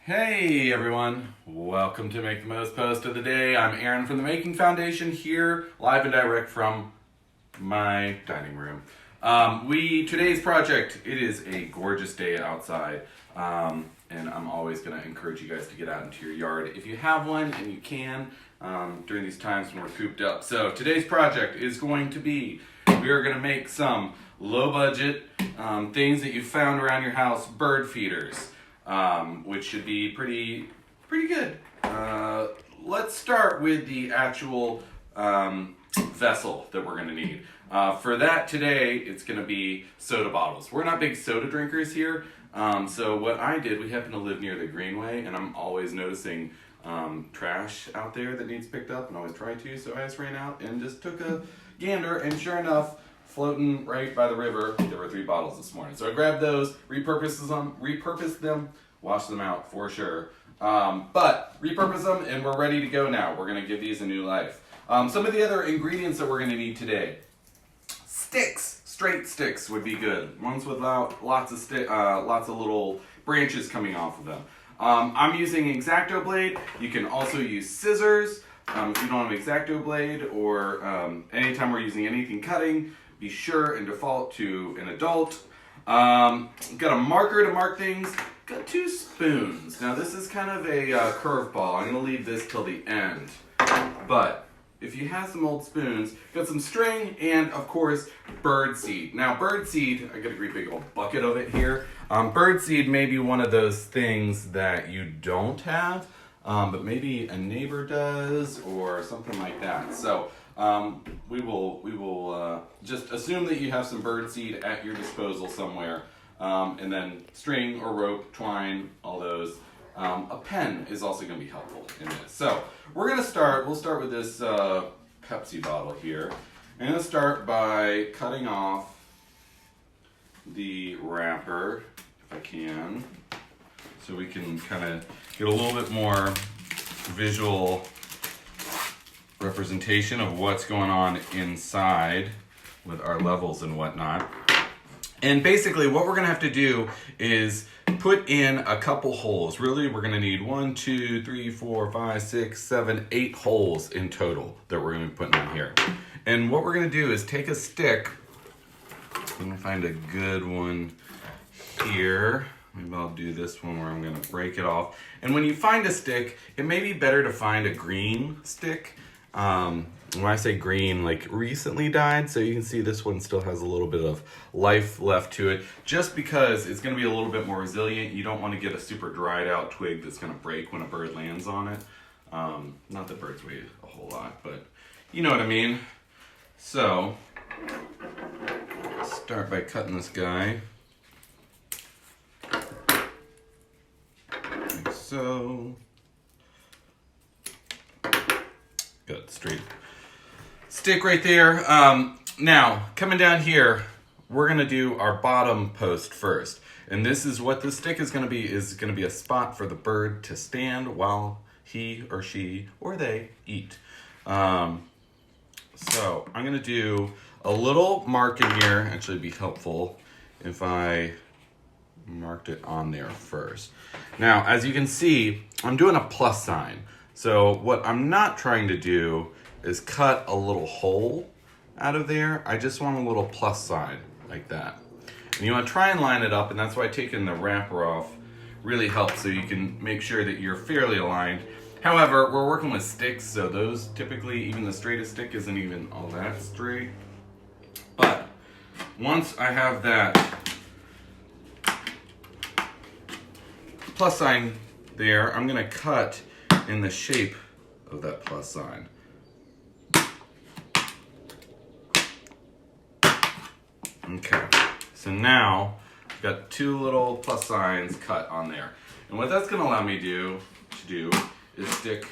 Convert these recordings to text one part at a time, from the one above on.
Hey everyone, welcome to Make the Most Post of the Day. I'm Aaron from the Making Foundation here, live and direct from my dining room. Today's project, it is a gorgeous day outside, and I'm always going to encourage you guys to get out into your yard if you have one and you can during these times when we're cooped up. So today's project is going to be, we are going to make some low budget things that you found around your house, bird feeders. Which should be pretty good. Let's start with the actual vessel that we're going to need. For that today, it's going to be soda bottles. We're not big soda drinkers here, so what I did, we happen to live near the Greenway, and I'm always noticing trash out there that needs picked up, and always try to, so I just ran out and just took a gander, and sure enough, floating right by the river, there were 3 bottles this morning. So I grabbed those, repurposed them, washed them out for sure. But repurpose them and we're ready to go now. We're gonna give these a new life. Some of the other ingredients that we're gonna need today. Sticks, straight sticks would be good. Ones with lots of little branches coming off of them. I'm using X-Acto blade. You can also use scissors. If you don't have X-Acto blade or anytime we're using anything cutting, be sure and default to an adult. Got a marker to mark things. Got 2 spoons. Now this is kind of a curveball. I'm gonna leave this till the end. But if you have some old spoons, got some string and of course bird seed. Now bird seed, I got a great big old bucket of it here. Bird seed may be one of those things that you don't have, but maybe a neighbor does or something like that. So we will just assume that you have some bird seed at your disposal somewhere, and then string or rope, twine, all those. A pen is also going to be helpful in this. So we'll start with this Pepsi bottle here. I'm going to start by cutting off the wrapper, if I can, so we can kind of get a little bit more visual representation of what's going on inside with our levels and whatnot. And basically what we're gonna have to do is put in a couple holes. Really, we're gonna need 1, 2, 3, 4, 5, 6, 7, 8 holes in total that we're gonna be putting in here. And what we're gonna do is take a stick. I'm gonna find a good one here. Maybe I'll do this one where I'm gonna break it off. And when you find a stick, it may be better to find a green stick. When I say green, like recently dyed, so you can see this one still has a little bit of life left to it, just because it's going to be a little bit more resilient. You don't want to get a super dried out twig that's going to break when a bird lands on it. Not that birds weigh a whole lot, but you know what I mean. So, start by cutting this guy. Like so. Good, straight stick right there. Now, coming down here, we're gonna do our bottom post first. And this is what the stick is gonna be a spot for the bird to stand while he or she or they eat. So I'm gonna do a little marking here. Actually, it'd be helpful if I marked it on there first. Now, as you can see, I'm doing a plus sign. So what I'm not trying to do is cut a little hole out of there. I just want a little plus sign like that. And you want to try and line it up, and that's why taking the wrapper off really helps, so you can make sure that you're fairly aligned. However, we're working with sticks, so those typically, even the straightest stick isn't even all that straight. But once I have that plus sign there, I'm gonna cut in the shape of that plus sign. Okay, so now I've got 2 little plus signs cut on there. And what that's gonna allow me to do is stick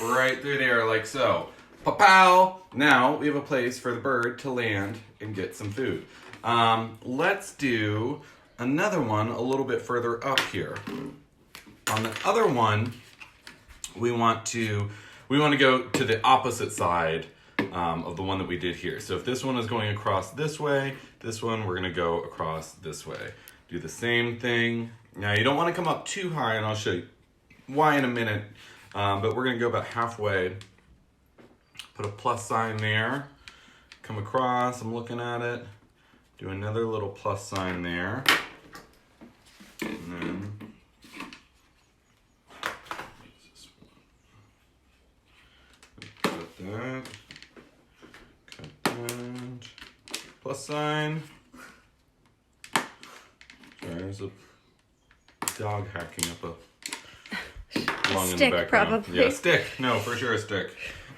right through there like so. Pa-pow! Now we have a place for the bird to land and get some food. Let's do another one a little bit further up here. On the other one, we want to go to the opposite side of the one that we did here. So if this one is going across this way, this one we're gonna go across this way. Do the same thing. Now you don't wanna come up too high, and I'll show you why in a minute, but we're gonna go about halfway. Put a plus sign there, come across, I'm looking at it, do another little plus sign there, and then cut that, plus sign. Sorry, there's a dog hacking up a lung in the background. Probably. Yeah, stick. No, for sure a stick.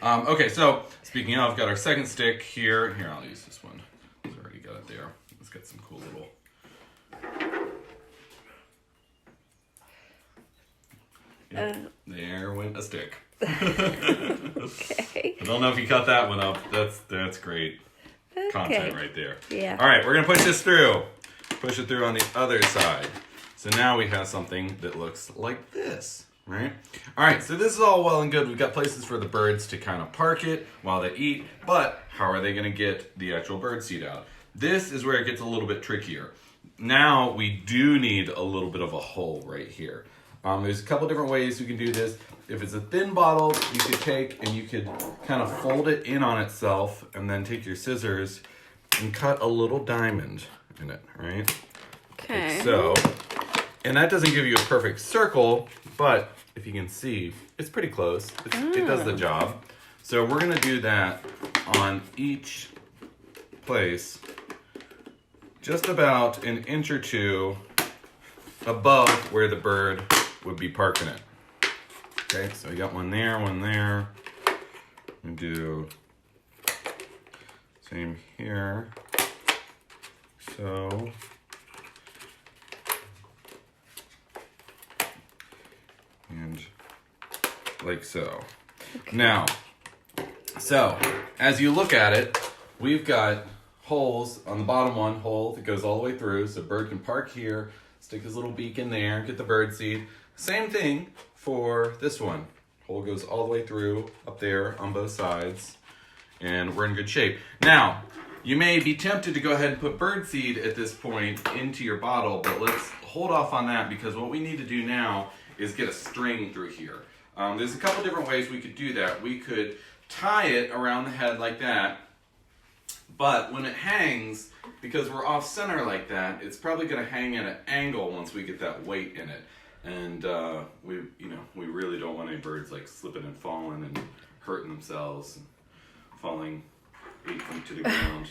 Okay, so speaking of, got our second stick here. Here, I'll use this one. It's already got it there. Let's get some cool little. Yep, there went a stick. Okay. I don't know if you cut that one up. That's great content right there. Yeah. All right, we're gonna push this through. Push it through on the other side. So now we have something that looks like this, right? All right, so this is all well and good. We've got places for the birds to kind of park it while they eat, but how are they gonna get the actual bird seed out? This is where it gets a little bit trickier. Now we do need a little bit of a hole right here. There's a couple different ways we can do this. If it's a thin bottle, you could take and you could kind of fold it in on itself and then take your scissors and cut a little diamond in it, right? Okay. Like so. And that doesn't give you a perfect circle, but if you can see, it's pretty close. It does the job. So we're gonna do that on each place, just about an inch or two above where the bird would be parking it. Okay, so we got one there, one there. We do same here. So and like so. Okay. Now, so as you look at it, we've got holes on the bottom one, hole that goes all the way through, so bird can park here, stick his little beak in there, get the bird seed. Same thing for this one. Hole goes all the way through up there on both sides, and we're in good shape. Now, you may be tempted to go ahead and put bird seed at this point into your bottle, but let's hold off on that because what we need to do now is get a string through here. There's a couple different ways we could do that. We could tie it around the head like that, but when it hangs, because we're off center like that, it's probably going to hang at an angle once we get that weight in it. And we really don't want any birds like slipping and falling and hurting themselves, and falling 8 feet to the ground.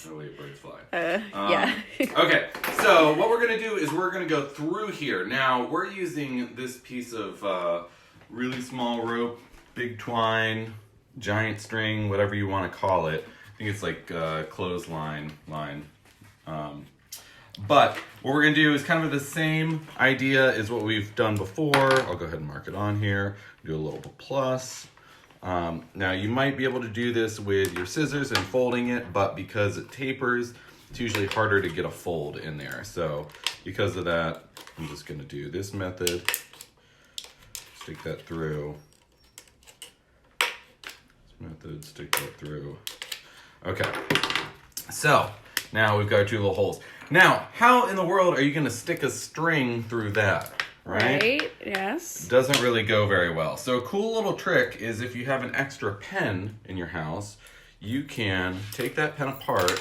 No way birds fly. Yeah. Okay, so what we're gonna do is we're gonna go through here. Now we're using this piece of really small rope, big twine, giant string, whatever you want to call it. I think it's like clothesline line. But what we're gonna do is kind of the same idea as what we've done before. I'll go ahead and mark it on here. Do a little plus. Now you might be able to do this with your scissors and folding it, but because it tapers, it's usually harder to get a fold in there. So because of that, I'm just gonna do this method. Stick that through. This method, stick that through. Okay, so now we've got our 2 little holes. Now, how in the world are you gonna stick a string through that? Right? Yes. It doesn't really go very well. So a cool little trick is if you have an extra pen in your house, you can take that pen apart.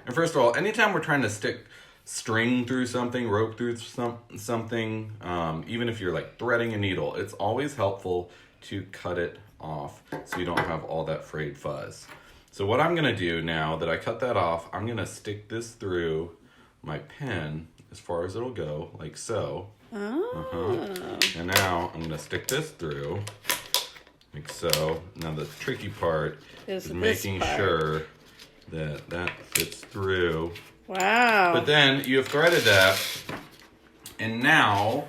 And first of all, anytime we're trying to stick string through something, rope through something, even if you're like threading a needle, it's always helpful to cut it off so you don't have all that frayed fuzz. So what I'm gonna do now that I cut that off, I'm gonna stick this through my pen as far as it'll go, like so. And now I'm gonna stick this through, like so. Now the tricky part is making sure that that fits through. Wow. But then you have threaded that, and now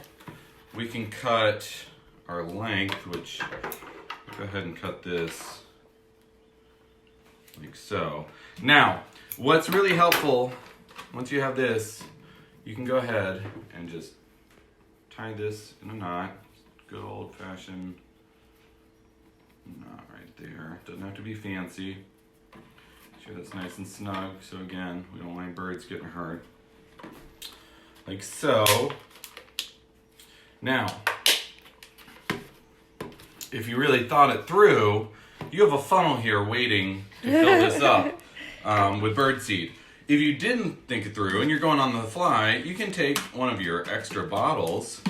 we can cut our length, which go ahead and cut this like so. Now, what's really helpful, once you have this, you can go ahead and just tie this in a knot. Good old fashioned knot right there. Doesn't have to be fancy. sure that's nice and snug. So again, we don't want any birds getting hurt. Like so. Now, if you really thought it through, you have a funnel here waiting to fill this up with birdseed. If you didn't think it through and you're going on the fly, you can take one of your extra bottles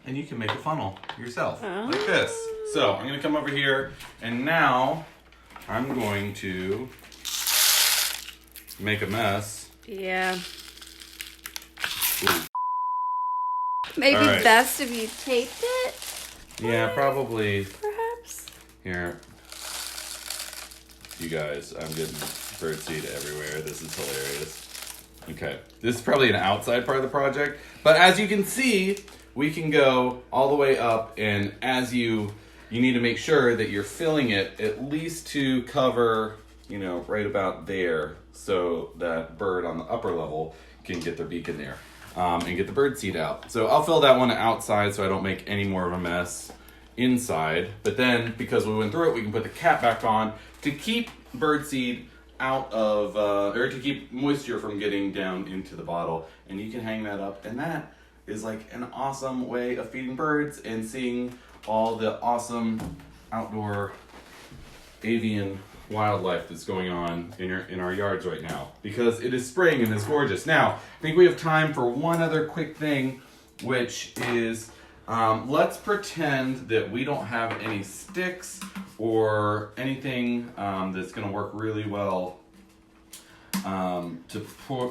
and you can make a funnel yourself, like this. So I'm going to come over here, and now I'm going to make a mess. Yeah. Ooh. Maybe All right. best if you taped it, Yeah, probably. perhaps? Here. You guys, I'm getting birdseed everywhere. This is hilarious. Okay, this is probably an outside part of the project, but as you can see, we can go all the way up, and as you need to make sure that you're filling it at least to cover, right about there, so that bird on the upper level can get their beak in there and get the birdseed out. So I'll fill that one outside so I don't make any more of a mess inside. But then, because we went through it, we can put the cap back on to keep birdseed out of, or to keep moisture from getting down into the bottle. And you can hang that up, and that is like an awesome way of feeding birds and seeing all the awesome outdoor avian wildlife that's going on in our yards right now, because it is spring and it's gorgeous. Now, I think we have time for one other quick thing, which is let's pretend that we don't have any sticks or anything that's going to work really well to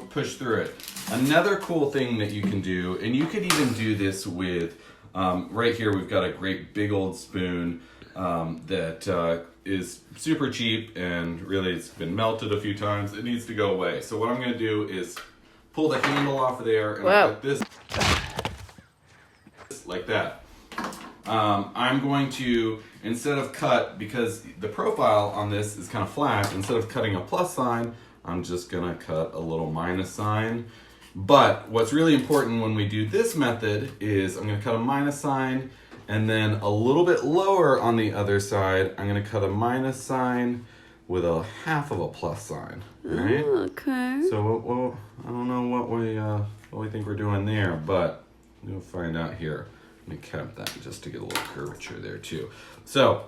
push through it. Another cool thing that you can do, and you could even do this with, right here we've got a great big old spoon that is super cheap, and really it's been melted a few times. It needs to go away. So what I'm going to do is pull the handle off of there and put this like that. I'm going to, instead of cut, because the profile on this is kind of flat, instead of cutting a plus sign, I'm just going to cut a little minus sign. But what's really important when we do this method is I'm going to cut a minus sign, and then a little bit lower on the other side, I'm going to cut a minus sign with a half of a plus sign. Right? Okay. So I don't know what we think we're doing there, but we'll find out here. Let me cap that just to get a little curvature there too. So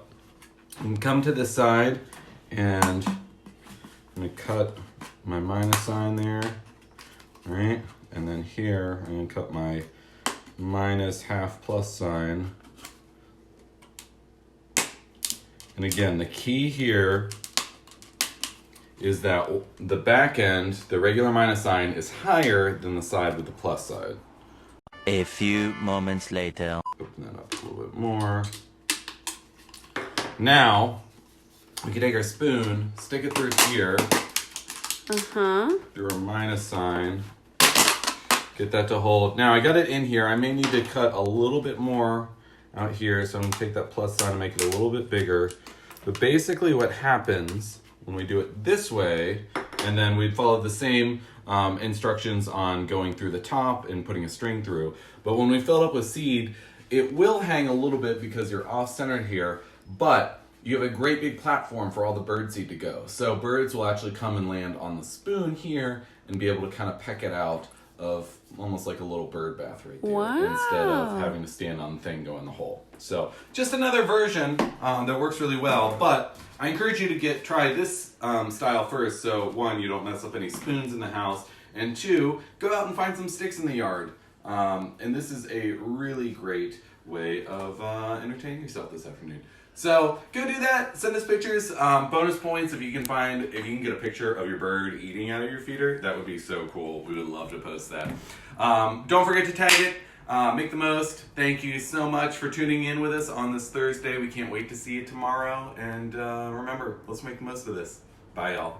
you can come to this side, and I'm going to cut my minus sign there. Right? And then here, I'm going to cut my minus half plus sign. And again, the key here is that the back end, the regular minus sign, is higher than the side with the plus side. A few moments later. Open that up a little bit more. Now, we can take our spoon, stick it through here, through a minus sign, get that to hold. Now, I got it in here. I may need to cut a little bit more out here, so I'm going to take that plus sign and make it a little bit bigger. But basically what happens when we do it this way, and then we follow the same instructions on going through the top and putting a string through. But when we fill it up with seed, it will hang a little bit because you're off-centered here, but you have a great big platform for all the birdseed to go. So birds will actually come and land on the spoon here and be able to kind of peck it out of almost like a little bird bath right there. Wow. Instead of having to stand on the thing, go in the hole. So just another version that works really well, but I encourage you to try this style first. So one, you don't mess up any spoons in the house, and two, go out and find some sticks in the yard. And this is a really great way of entertaining yourself this afternoon. So go do that. Send us pictures. Bonus points if you can get a picture of your bird eating out of your feeder. That would be so cool. We would love to post that. Don't forget to tag it. Make the most. Thank you so much for tuning in with us on this Thursday. We can't wait to see you tomorrow. And remember, let's make the most of this. Bye, y'all.